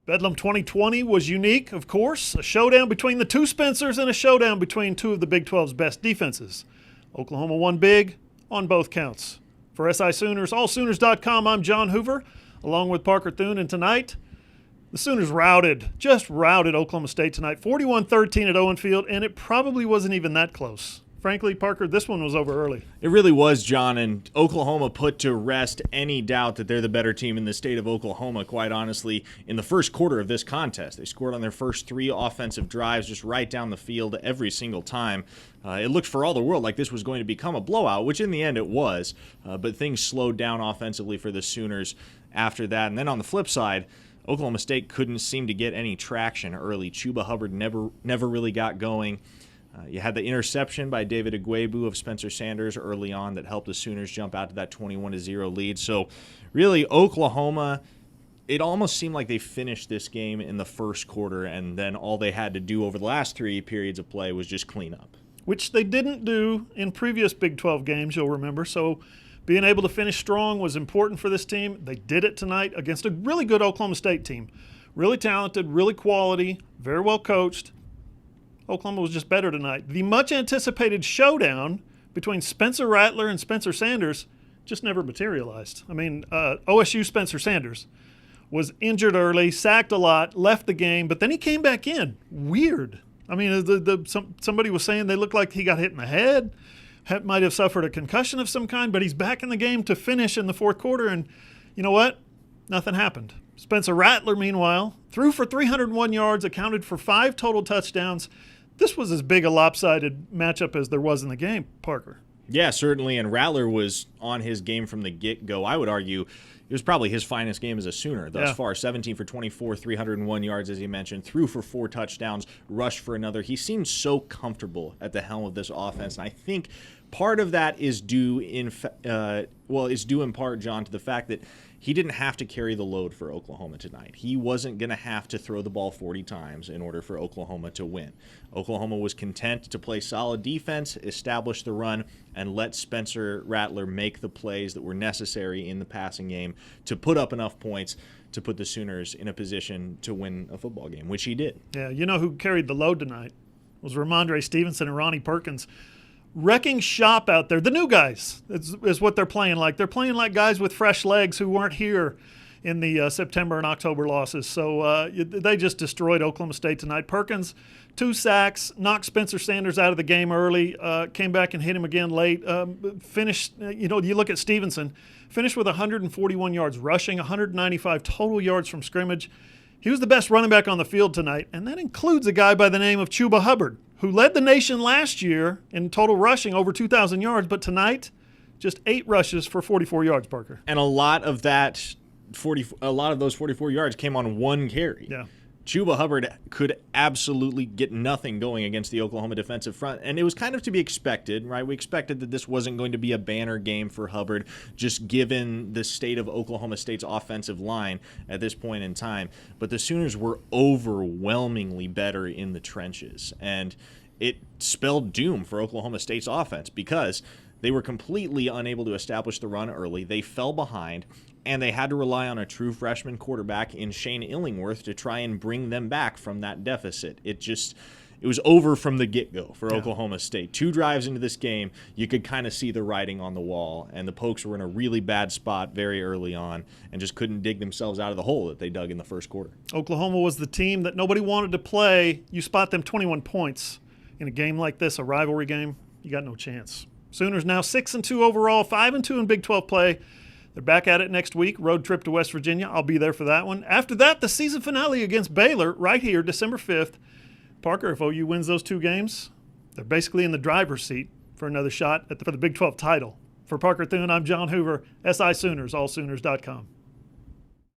Bedlam 2020 was unique, of course, a showdown between the two Spencers and a showdown between two of the Big 12's best defenses. Oklahoma won big on both counts. For SI Sooners, allsooners.com, I'm John Hoover, along with Parker Thune, and tonight, the Sooners just routed Oklahoma State tonight, 41-13 at Owen Field, and it probably wasn't even that close. Frankly, Parker, this one was over early. It really was, John, and Oklahoma put to rest any doubt that they're the better team in the state of Oklahoma, quite honestly, in the first quarter of this contest. They scored on their first 3 offensive drives just right down the field every single time. It looked for all the world like this was going to become a blowout, which in the end it was, but things slowed down offensively for the Sooners after that. And then on the flip side, Oklahoma State couldn't seem to get any traction early. Chuba Hubbard never really got going. You had the interception by David Agwebu of Spencer Sanders early on that helped the Sooners jump out to that 21-0 lead. So really, Oklahoma, it almost seemed like they finished this game in the first quarter, and then all they had to do over the last 3 periods of play was just clean up. Which they didn't do in previous Big 12 games, you'll remember. So being able to finish strong was important for this team. They did it tonight against a really good Oklahoma State team. Really talented, really quality, very well coached. Oklahoma was just better tonight. The much-anticipated showdown between Spencer Rattler and Spencer Sanders just never materialized. I mean, OSU Spencer Sanders was injured early, sacked a lot, left the game, but then he came back in. Weird. I mean, somebody was saying they looked like he got hit in the head, might have suffered a concussion of some kind, but he's back in the game to finish in the fourth quarter, and you know what? Nothing happened. Spencer Rattler, meanwhile, threw for 301 yards, accounted for 5 total touchdowns. This was as big a lopsided matchup as there was in the game, Parker. Yeah, certainly, and Rattler was on his game from the get-go. I would argue it was probably his finest game as a Sooner thus far. 17 for 24, 301 yards, as you mentioned, threw for 4 touchdowns, rushed for another. He seemed so comfortable at the helm of this offense, and I think part of that is due in part, John, to the fact that he didn't have to carry the load for Oklahoma tonight. He wasn't going to have to throw the ball 40 times in order for Oklahoma to win. Oklahoma was content to play solid defense, establish the run, and let Spencer Rattler make the plays that were necessary in the passing game to put up enough points to put the Sooners in a position to win a football game, which he did. Yeah, you know who carried the load tonight? It was Ramondre Stevenson and Ronnie Perkins. Wrecking shop out there. The new guys is what they're playing like. They're playing like guys with fresh legs who weren't here in the September and October losses. So they just destroyed Oklahoma State tonight. Perkins, 2 sacks, knocked Spencer Sanders out of the game early, came back and hit him again late. Finished, you look at Stevenson, finished with 141 yards rushing, 195 total yards from scrimmage. He was the best running back on the field tonight, and that includes a guy by the name of Chuba Hubbard, who led the nation last year in total rushing, over 2,000 yards, but tonight, just 8 rushes for 44 yards, Parker. And a lot of those 44 yards came on 1 carry. Yeah. Chuba Hubbard could absolutely get nothing going against the Oklahoma defensive front, and it was kind of to be expected, right? We expected that this wasn't going to be a banner game for Hubbard, just given the state of Oklahoma State's offensive line at this point in time. But the Sooners were overwhelmingly better in the trenches, and it spelled doom for Oklahoma State's offense because they were completely unable to establish the run early. They fell behind, and they had to rely on a true freshman quarterback in Shane Illingworth to try and bring them back from that deficit. It was over from the get-go for Oklahoma State. 2 drives into this game, you could kind of see the writing on the wall, and the Pokes were in a really bad spot very early on and just couldn't dig themselves out of the hole that they dug in the first quarter. Oklahoma was the team that nobody wanted to play. You spot them 21 points in a game like this, a rivalry game, you got no chance. Sooners now 6-2 overall, 5-2 in Big 12 play. They're back at it next week, road trip to West Virginia. I'll be there for that one. After that, the season finale against Baylor right here, December 5th. Parker, if OU wins those 2 games, they're basically in the driver's seat for another shot for the Big 12 title. For Parker Thune, I'm John Hoover, SI Sooners, allsooners.com.